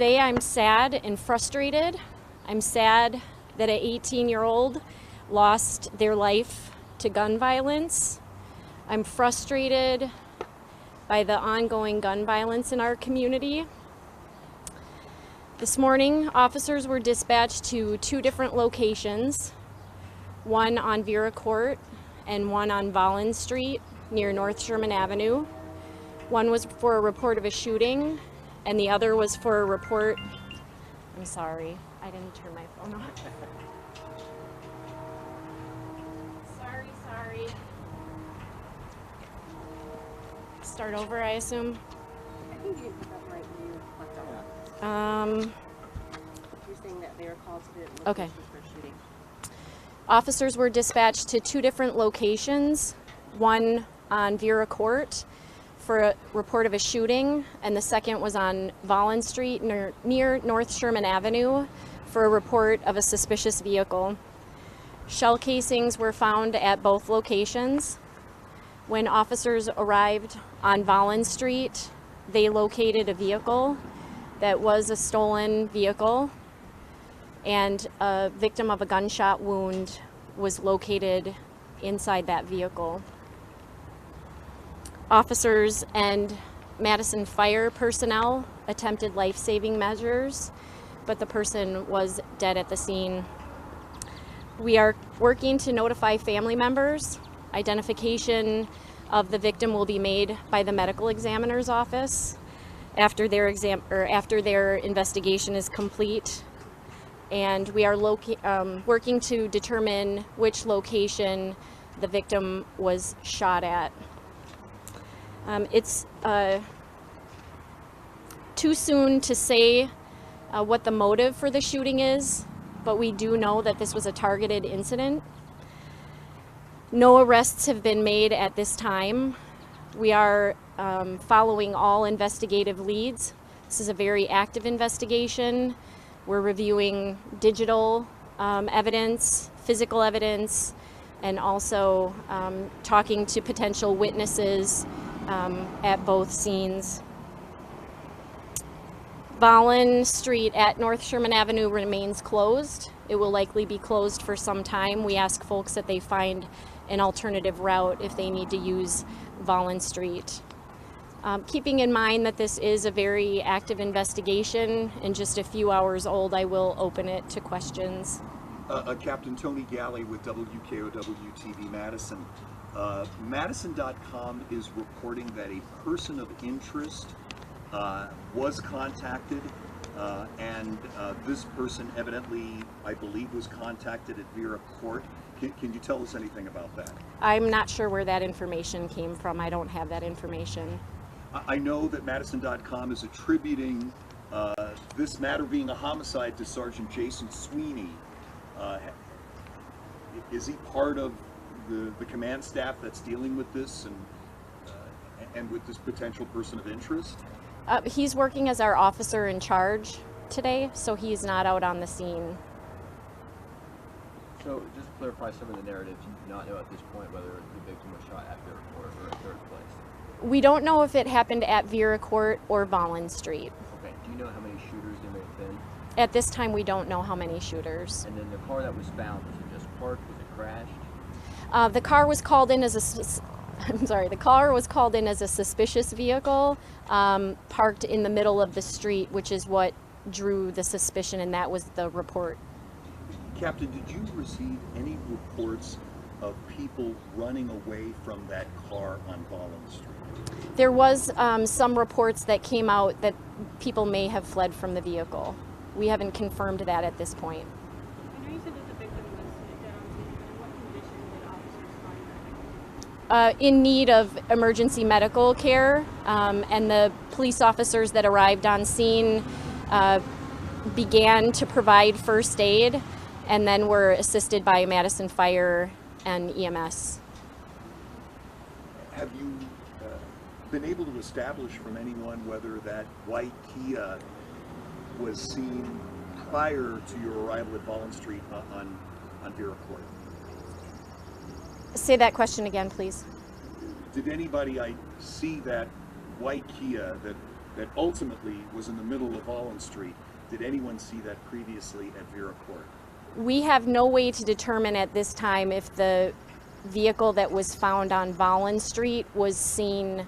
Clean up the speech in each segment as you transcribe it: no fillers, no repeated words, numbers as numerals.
Today I'm sad and frustrated. I'm sad that an 18-year-old lost their life to gun violence. I'm frustrated by the ongoing gun violence in our community. This morning, officers were dispatched to two different locations, one on Vera Court and one on Volland Street near North Sherman Avenue. One was for a report of a shooting, and the other was for a report. I'm sorry, I didn't turn my phone on. Sorry. Start over, I assume. I think you put that right when you left off. You're saying that they were called to the Okay. locations for shooting. Officers were dispatched to two different locations, one on Vera Court for a report of a shooting, and the second was on Volland Street near North Sherman Avenue for a report of a suspicious vehicle. Shell casings were found at both locations. When officers arrived on Volland Street, they located a vehicle that was a stolen vehicle, and a victim of a gunshot wound was located inside that vehicle. Officers and Madison fire personnel attempted life-saving measures, but the person was dead at the scene. We are working to notify family members. Identification of the victim will be made by the medical examiner's office after their investigation is complete. And we are working to determine which location the victim was shot at. It's too soon to say what the motive for the shooting is, but we do know that this was a targeted incident. No arrests have been made at this time. We are following all investigative leads. This is a very active investigation. We're reviewing digital evidence, physical evidence, and also talking to potential witnesses at both scenes. Volland Street at North Sherman Avenue remains closed. It will likely be closed for some time. We ask folks that they find an alternative route if they need to use Volland Street. Keeping in mind that this is a very active investigation and just a few hours old, I will open it to questions. Captain Tony Galley with WKOW-TV Madison. Madison.com is reporting that a person of interest was contacted, and this person evidently, I believe, was contacted at Vera Court. Can you tell us anything about that? I'm not sure where that information came from. I don't have that information. I know that Madison.com is attributing this matter being a homicide to Sergeant Jason Sweeney. Is he part of the command staff that's dealing with this and with this potential person of interest? He's working as our officer in charge today, so he's not out on the scene. So, just to clarify some of the narratives, you do not know at this point whether the victim was shot at Vera Court or at third place? We don't know if it happened at Vera Court or Volland Street. Okay, do you know how many shooters there may have been? At this time, we don't know how many shooters. And then the car that was found, was it just parked, was it crashed? The car was called in as the car was called in as a suspicious vehicle, parked in the middle of the street, which is what drew the suspicion, and that was the report. Captain, did you receive any reports of people running away from that car on Volland Street? There was some reports that came out that people may have fled from the vehicle. We haven't confirmed that at this point. I know you said that the victim was dead on scene, but in what condition did officers find her? In need of emergency medical care, and the police officers that arrived on scene began to provide first aid, and then were assisted by Madison Fire and EMS. Have you been able to establish from anyone whether that white Kia was seen prior to your arrival at Volland Street on Vera Court? Say that question again, please. Did anybody see that white Kia that that ultimately was in the middle of Volland Street. Did anyone see that previously at Vera Court? We have no way to determine at this time if the vehicle that was found on Volland Street was seen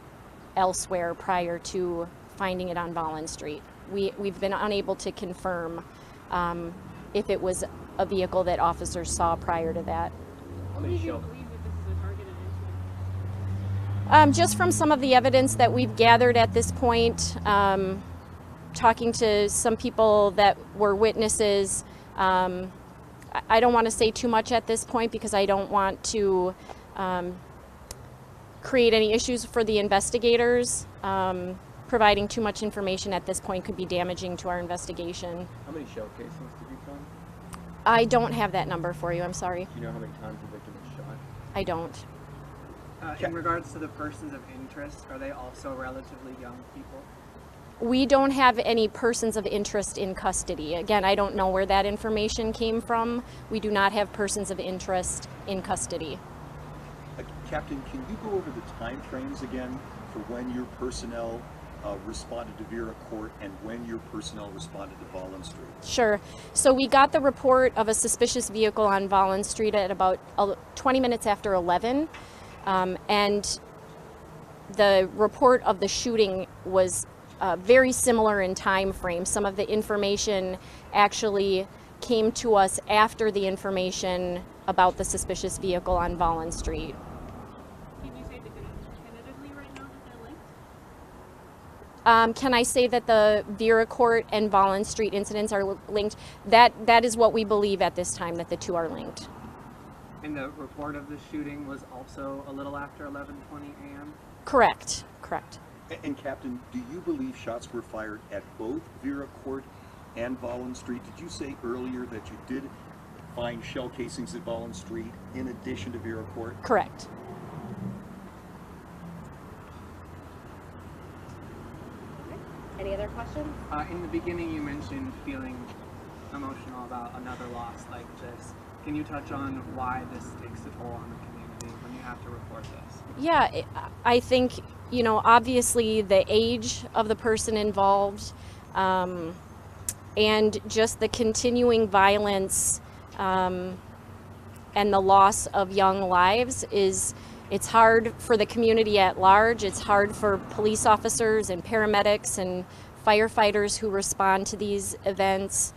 elsewhere prior to finding it on Volland Street. We've been unable to confirm if it was a vehicle that officers saw prior to that. How many shell? Believe that this is a targeted incident? Just from some of the evidence that we've gathered at this point, talking to some people that were witnesses, I don't want to say too much at this point because I don't want to create any issues for the investigators. Providing too much information at this point could be damaging to our investigation. How many shell casings did you find? I don't have that number for you, I'm sorry. Do you know how many times the victim was shot? I don't. In regards to the persons of interest, are they also relatively young people? We don't have any persons of interest in custody. Again, I don't know where that information came from. We do not have persons of interest in custody. Captain, can you go over the time frames again for when your personnel responded to Vera Court and when your personnel responded to Volland Street? Sure. So we got the report of a suspicious vehicle on Volland Street at about 20 minutes after 11. And the report of the shooting was very similar in time frame. Some of the information actually came to us after the information about the suspicious vehicle on Volland Street. Can you say definitively right now that they're linked? Can I say that the Vera Court and Volland Street incidents are linked? That is what we believe at this time, that the two are linked. And the report of the shooting was also a little after 11:20 a.m.? Correct. And Captain, do you believe shots were fired at both Vera Court and Volland Street? Did you say earlier that you did find shell casings at Volland Street in addition to Vera Court? Correct. Any other questions? In the beginning, you mentioned feeling emotional about another loss like this. Can you touch on why this takes a toll on the community when you have to report this? Yeah, I think, obviously the age of the person involved and just the continuing violence and the loss of young lives it's hard for the community at large. It's hard for police officers and paramedics and firefighters who respond to these events.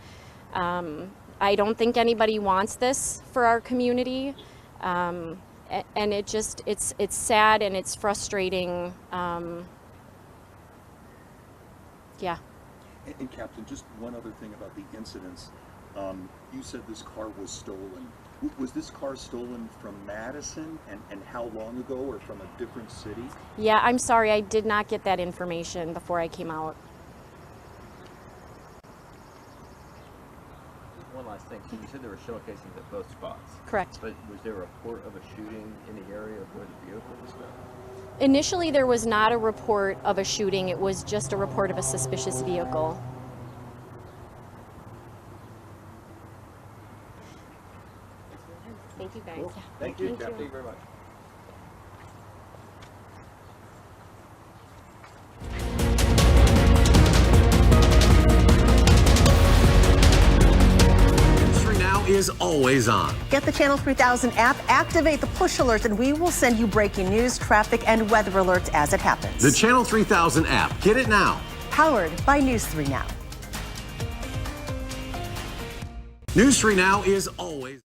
I don't think anybody wants this for our community. And it's sad and it's frustrating. Yeah. And Captain, just one other thing about the incidents. You said this car was stolen. Was this car stolen from Madison and how long ago, or from a different city? Yeah, I'm sorry, I did not get that information before I came out. One last thing. So you said there were shell casings at both spots. Correct. But was there a report of a shooting in the area of where the vehicle was found? Initially, there was not a report of a shooting. It was just a report of a suspicious vehicle. Thank you, guys. Cool. Thank you, Captain. Thank you very much. News 3 Now is always on. Get the Channel 3000 app, activate the push alerts, and we will send you breaking news, traffic, and weather alerts as it happens. The Channel 3000 app. Get it now. Powered by News 3 Now. News 3 Now is always